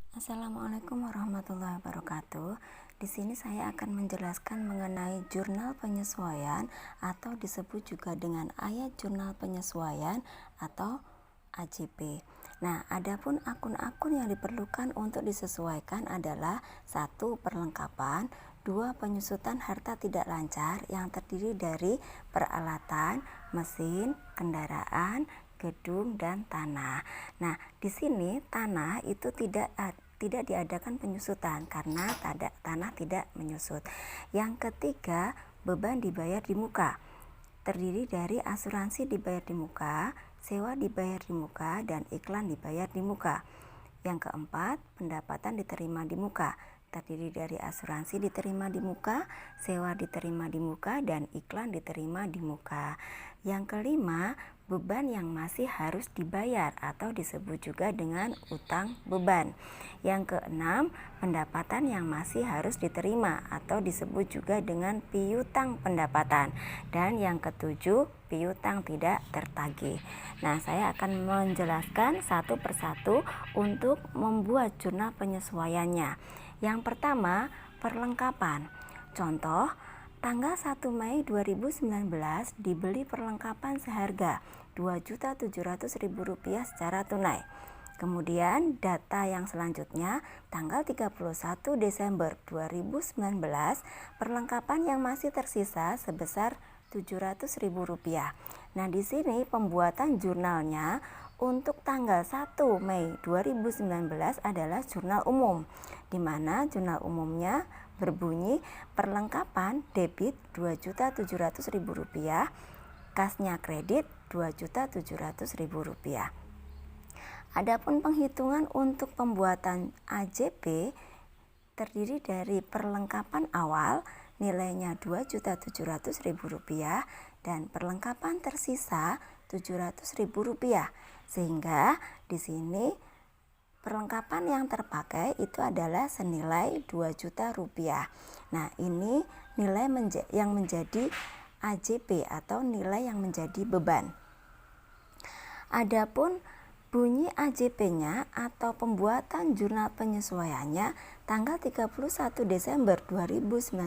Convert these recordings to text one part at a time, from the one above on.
Assalamualaikum warahmatullahi wabarakatuh. Di sini saya akan menjelaskan mengenai jurnal penyesuaian atau disebut juga dengan ayat jurnal penyesuaian atau AJP. Nah, adapun akun-akun yang diperlukan untuk disesuaikan adalah 1. Perlengkapan, 2. Penyusutan harta tidak lancar yang terdiri dari peralatan, mesin, kendaraan, gedung, dan tanah. Nah, di sini tanah itu tidak diadakan penyusutan karena tanah tidak menyusut. Yang ketiga, beban dibayar di muka. Terdiri dari asuransi dibayar di muka, sewa dibayar di muka, dan iklan dibayar di muka. Yang keempat, pendapatan diterima di muka. Terdiri dari asuransi diterima di muka, sewa diterima di muka, dan iklan diterima di muka. Yang kelima, beban yang masih harus dibayar atau disebut juga dengan utang beban. Yang keenam, pendapatan yang masih harus diterima atau disebut juga dengan piutang pendapatan. Dan yang ketujuh, piutang tidak tertagih. Nah, saya akan menjelaskan satu persatu untuk membuat jurnal penyesuaiannya. Yang pertama, perlengkapan. Contoh, tanggal 1 Mei 2019 dibeli perlengkapan seharga Rp2.700.000 secara tunai. Kemudian data yang selanjutnya, tanggal 31 Desember 2019, perlengkapan yang masih tersisa sebesar Rp700.000. Nah, di sini pembuatan jurnalnya untuk tanggal 1 Mei 2019 adalah jurnal umum, di mana jurnal umumnya berbunyi perlengkapan debit Rp2.700.000, kasnya kredit Rp2.700.000. Adapun penghitungan untuk pembuatan AJP terdiri dari perlengkapan awal nilainya Rp2.700.000 dan perlengkapan tersisa Rp700.000, sehingga di sini perlengkapan yang terpakai itu adalah senilai Rp2.000.000. Nah, ini nilai yang menjadi AJP atau nilai yang menjadi beban. Adapun bunyi AJP-nya atau pembuatan jurnal penyesuaiannya tanggal 31 Desember 2019,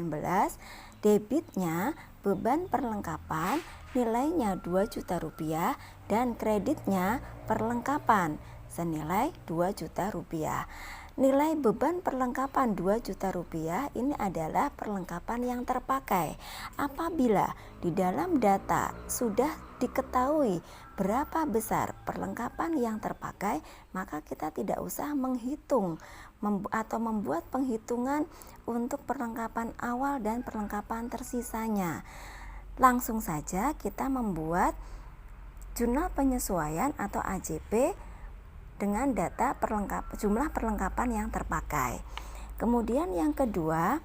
debitnya beban perlengkapan nilainya Rp2.000.000 dan kreditnya perlengkapan senilai Rp2.000.000. Nilai beban perlengkapan Rp2.000.000 ini adalah perlengkapan yang terpakai. Apabila di dalam data sudah diketahui berapa besar perlengkapan yang terpakai, maka kita tidak usah menghitung atau membuat penghitungan untuk perlengkapan awal dan perlengkapan tersisanya. Langsung saja kita membuat jurnal penyesuaian atau AJP dengan data jumlah perlengkapan yang terpakai. Kemudian yang kedua,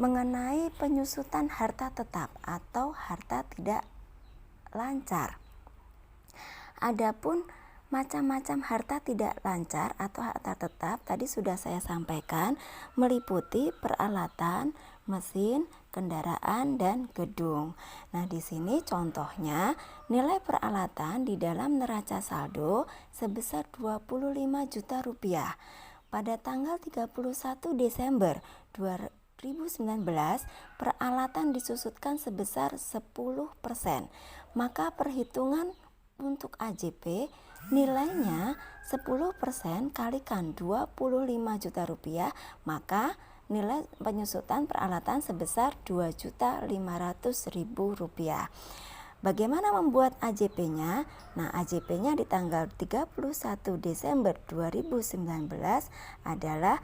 mengenai penyusutan harta tetap atau harta tidak lancar. Adapun macam-macam harta tidak lancar atau harta tetap tadi sudah saya sampaikan, meliputi peralatan, mesin, kendaraan, dan gedung. Nah, di sini contohnya nilai peralatan di dalam neraca saldo sebesar Rp25 juta. Pada tanggal 31 Desember 2019, peralatan disusutkan sebesar 10%. Maka perhitungan untuk AJP nilainya 10% kalikan Rp25 juta, maka nilai penyusutan peralatan sebesar Rp2.500.000. Bagaimana membuat AJP-nya? Nah, AJP-nya di tanggal 31 Desember 2019 adalah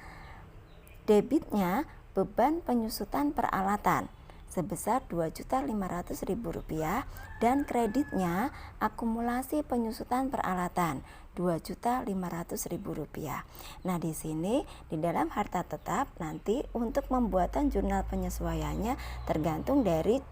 debitnya beban penyusutan peralatan sebesar Rp2.500.000 dan kreditnya akumulasi penyusutan peralatan Rp2.500.000. Nah, di sini di dalam harta tetap nanti untuk pembuatan jurnal penyesuaiannya tergantung dari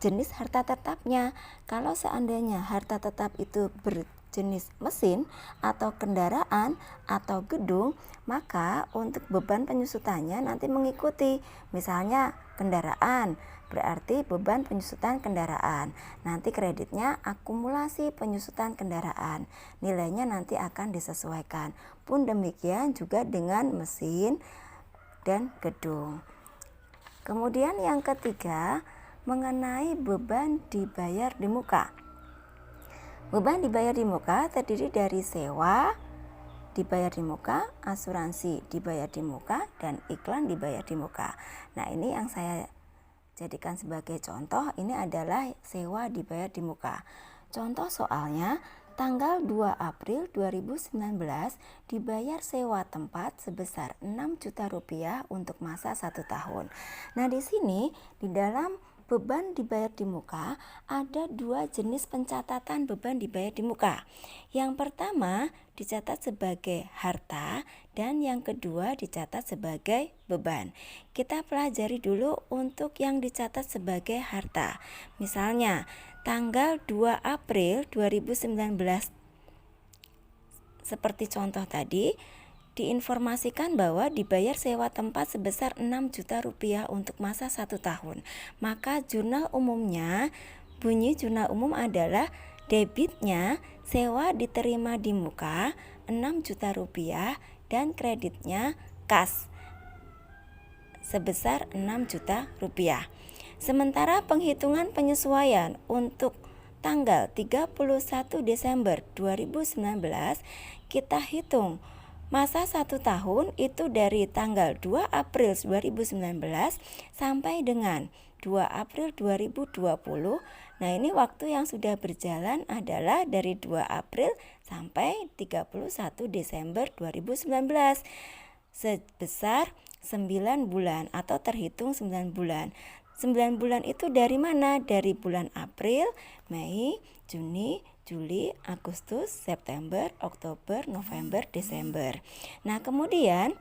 jenis harta tetapnya. Kalau seandainya harta tetap itu berjenis mesin atau kendaraan atau gedung, maka untuk beban penyusutannya nanti mengikuti. Misalnya kendaraan, berarti beban penyusutan kendaraan. Nanti kreditnya akumulasi penyusutan kendaraan. Nilainya nanti akan disesuaikan. Pun demikian juga dengan mesin dan gedung. Kemudian yang ketiga, mengenai beban dibayar di muka. Beban dibayar di muka terdiri dari sewa dibayar di muka, asuransi dibayar di muka, dan iklan dibayar di muka. Nah, ini yang saya jadikan sebagai contoh, ini adalah sewa dibayar di muka. Contoh soalnya, tanggal 2 April 2019 dibayar sewa tempat sebesar 6 juta rupiah untuk masa 1 tahun. Nah, di sini di dalam beban dibayar di muka ada 2 jenis pencatatan beban dibayar di muka. Yang pertama dicatat sebagai harta dan yang kedua dicatat sebagai beban. Kita pelajari dulu untuk yang dicatat sebagai harta. Misalnya tanggal 2 April 2019 seperti contoh tadi, diinformasikan bahwa dibayar sewa tempat sebesar 6 juta rupiah untuk masa 1 tahun. Maka jurnal umumnya, bunyi jurnal umum adalah debitnya sewa diterima di muka 6 juta rupiah dan kreditnya kas sebesar 6 juta rupiah. Sementara penghitungan penyesuaian untuk tanggal 31 Desember 2019 kita hitung masa 1 tahun itu dari tanggal 2 April 2019 sampai dengan 2 April 2020. Nah, ini waktu yang sudah berjalan adalah dari 2 April sampai 31 Desember 2019 sebesar 9 bulan atau terhitung 9 bulan. 9 bulan itu dari mana? Dari bulan April, Mei, Juni, Juli, Agustus, September, Oktober, November, Desember. Nah, kemudian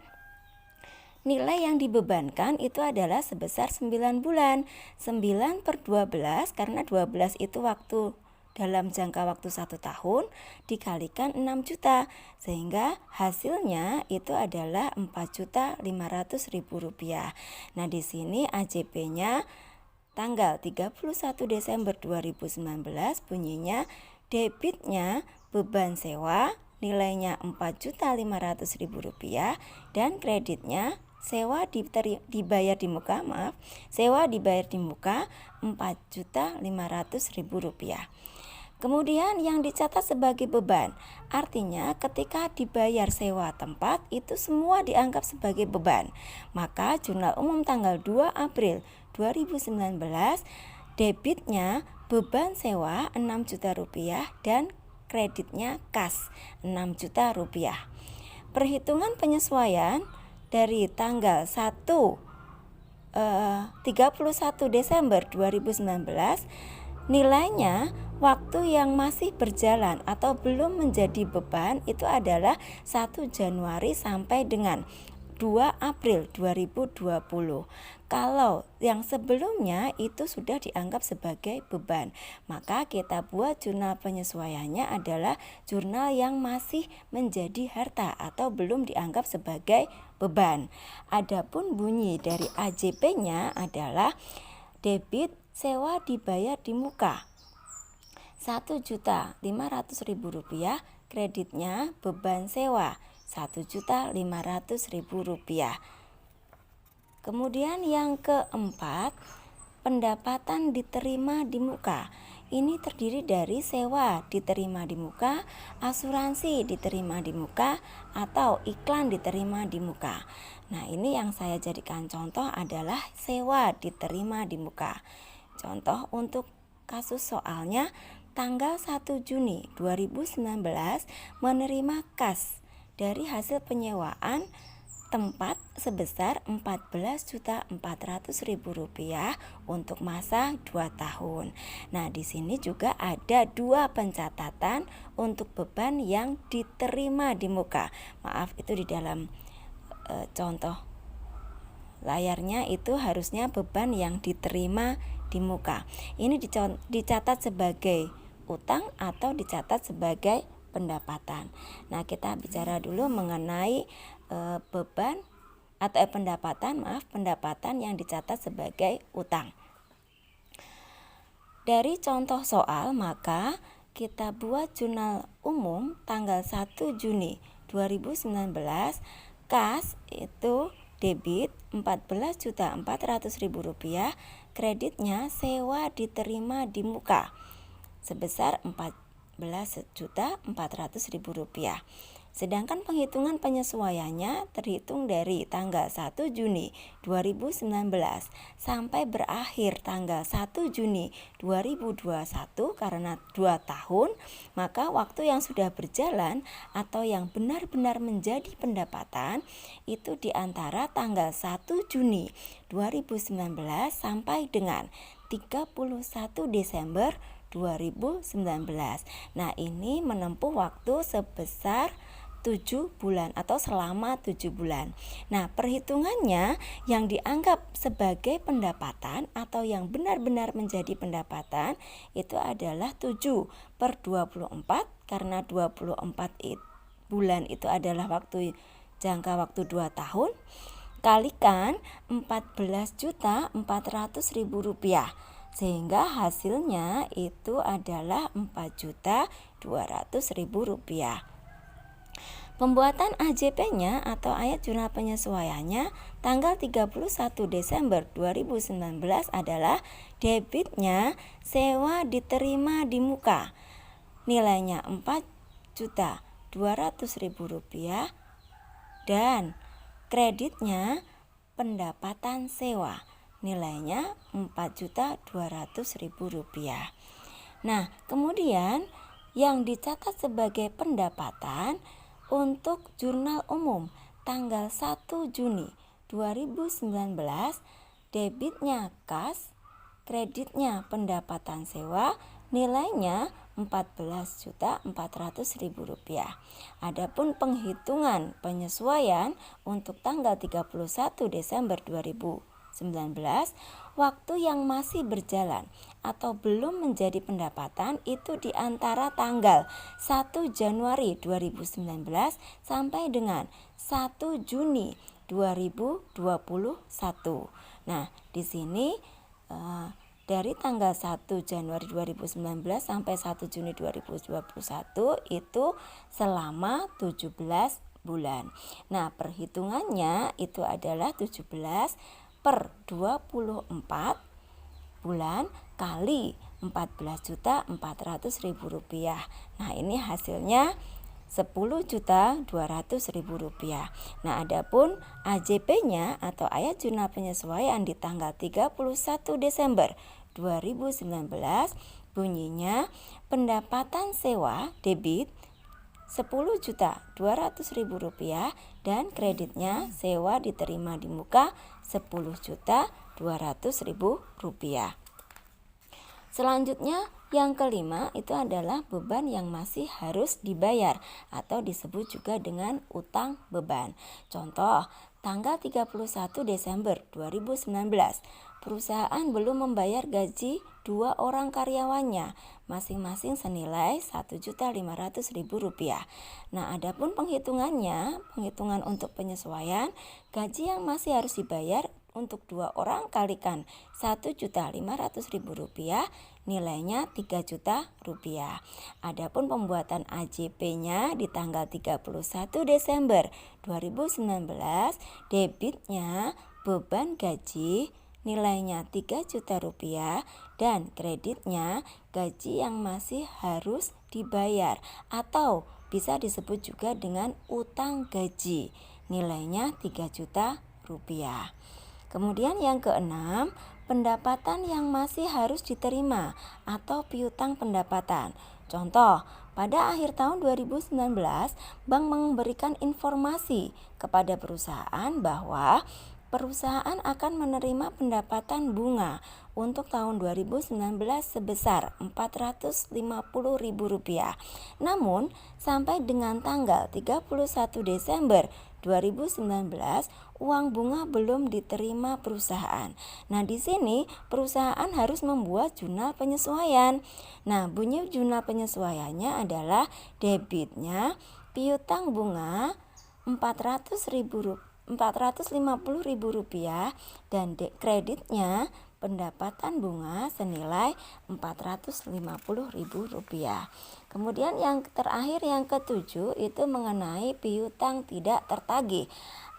nilai yang dibebankan itu adalah sebesar 9 bulan. 9 per 12 karena 12 itu waktu dalam jangka waktu 1 tahun dikalikan 6 juta sehingga hasilnya itu adalah 4.500.000 rupiah. Nah, di sini AJP-nya tanggal 31 Desember 2019 bunyinya debitnya beban sewa nilainya 4.500.000 rupiah dan kreditnya sewa dibayar di muka, sewa dibayar di muka 4.500.000 rupiah. Kemudian yang dicatat sebagai beban, artinya ketika dibayar sewa tempat itu semua dianggap sebagai beban. Maka jurnal umum tanggal 2 April 2019 debitnya beban sewa 6 juta rupiah dan kreditnya kas 6 juta rupiah. Perhitungan penyesuaian dari tanggal 31 Desember 2019 nilainya waktu yang masih berjalan atau belum menjadi beban itu adalah 1 Januari sampai dengan 2 April 2020. Kalau yang sebelumnya itu sudah dianggap sebagai beban, maka kita buat jurnal penyesuaiannya adalah jurnal yang masih menjadi harta atau belum dianggap sebagai beban. Adapun bunyi dari AJP-nya adalah debit sewa dibayar di muka 1.500.000 rupiah, kreditnya beban sewa 1.500.000 rupiah. Kemudian yang keempat, pendapatan diterima di muka. Ini terdiri dari sewa diterima di muka, asuransi diterima di muka, atau iklan diterima di muka. Nah, ini yang saya jadikan contoh adalah sewa diterima di muka. Contoh untuk kasus soalnya tanggal 1 Juni 2019 menerima kas dari hasil penyewaan tempat sebesar 14.400.000 rupiah untuk masa 2 tahun. Nah, di sini juga ada 2 pencatatan untuk beban yang diterima di muka. Maaf, itu di dalam contoh layarnya itu harusnya beban yang diterima di muka. Ini dicatat sebagai utang atau dicatat sebagai pendapatan. Nah, kita bicara dulu mengenai beban atau pendapatan yang dicatat sebagai utang. Dari contoh soal, maka kita buat jurnal umum tanggal 1 Juni 2019, kas itu debit Rp14.400.000, kreditnya sewa diterima di muka sebesar Rp14.400.000. Sedangkan penghitungan penyesuaiannya terhitung dari tanggal 1 Juni 2019 sampai berakhir tanggal 1 Juni 2021 karena 2 tahun, maka waktu yang sudah berjalan atau yang benar-benar menjadi pendapatan itu di antara tanggal 1 Juni 2019 sampai dengan 31 Desember 2019. Nah, ini menempuh waktu sebesar 7 bulan atau selama 7 bulan. Nah, perhitungannya yang dianggap sebagai pendapatan atau yang benar-benar menjadi pendapatan itu adalah 7/24 karena 24 bulan itu adalah jangka waktu 2 tahun kalikan Rp14.400.000, sehingga hasilnya itu adalah Rp4.200.000. Pembuatan AJP-nya atau ayat jurnal penyesuaiannya tanggal 31 Desember 2019 adalah debitnya sewa diterima di muka, nilainya Rp4.200.000, dan kreditnya pendapatan sewa, nilainya Rp4.200.000. Nah, kemudian yang dicatat sebagai pendapatan untuk jurnal umum tanggal 1 Juni 2019, debitnya kas, kreditnya pendapatan sewa, nilainya Rp14.400.000. Adapun penghitungan penyesuaian untuk tanggal 31 Desember 2019, waktu yang masih berjalan atau belum menjadi pendapatan itu di antara tanggal 1 Januari 2019 sampai dengan 1 Juni 2021. Nah, di sini dari tanggal 1 Januari 2019 sampai 1 Juni 2021 itu selama 17 bulan. Nah, perhitungannya itu adalah 17/24 bulan kali Rp14.400.000. Nah, ini hasilnya Rp10.200.000. Nah, adapun AJP-nya atau ayat jurnal penyesuaian di tanggal 31 Desember 2019 bunyinya pendapatan sewa debit Rp10.200.000 dan kreditnya sewa diterima di muka Rp10.200.000. Selanjutnya yang kelima itu adalah beban yang masih harus dibayar atau disebut juga dengan utang beban. Contoh, tanggal 31 Desember 2019, perusahaan belum membayar gaji 2 orang karyawannya, masing-masing senilai Rp1.500.000. Nah, adapun penghitungan untuk penyesuaian, gaji yang masih harus dibayar untuk 2 orang kalikan Rp1.500.000, nilainya Rp3.000.000. Adapun pembuatan AJP-nya di tanggal 31 Desember 2019, debitnya beban gaji nilainya Rp3.000.000 dan kreditnya gaji yang masih harus dibayar atau bisa disebut juga dengan utang gaji, nilainya Rp3.000.000. Kemudian yang keenam, pendapatan yang masih harus diterima atau piutang pendapatan. Contoh, pada akhir tahun 2019, bank memberikan informasi kepada perusahaan bahwa perusahaan akan menerima pendapatan bunga untuk tahun 2019 sebesar Rp450.000. Namun, sampai dengan tanggal 31 Desember 2019, uang bunga belum diterima perusahaan. Nah, di sini perusahaan harus membuat jurnal penyesuaian. Nah, bunyi jurnal penyesuaiannya adalah debitnya piutang bunga Rp450.000 dan kreditnya pendapatan bunga senilai Rp450.000. Kemudian yang terakhir, yang ketujuh, itu mengenai piutang tidak tertagih,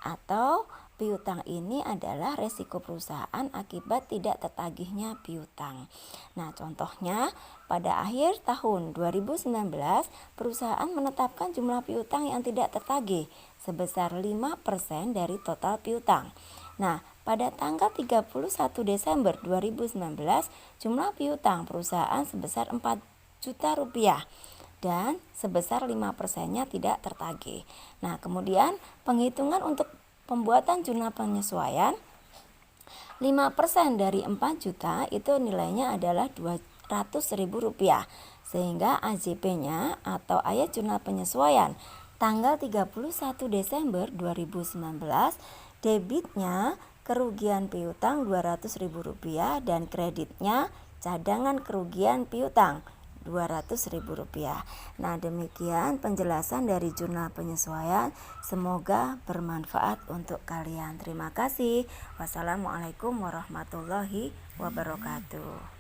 atau piutang ini adalah resiko perusahaan akibat tidak tertagihnya piutang. Nah, contohnya pada akhir tahun 2019 perusahaan menetapkan jumlah piutang yang tidak tertagih sebesar 5% dari total piutang. Nah, pada tanggal 31 Desember 2019 jumlah piutang perusahaan sebesar 4 juta rupiah dan sebesar 5%-nya tidak tertagih. Nah, kemudian penghitungan untuk pembuatan jurnal penyesuaian, 5% dari 4 juta itu nilainya adalah Rp200.000, sehingga AJP-nya atau ayat jurnal penyesuaian tanggal 31 Desember 2019, debitnya kerugian piutang Rp200.000 dan kreditnya cadangan kerugian piutang Rp200.000. Nah, demikian penjelasan dari jurnal penyesuaian. Semoga bermanfaat untuk kalian. Terima kasih. Wassalamualaikum warahmatullahi wabarakatuh.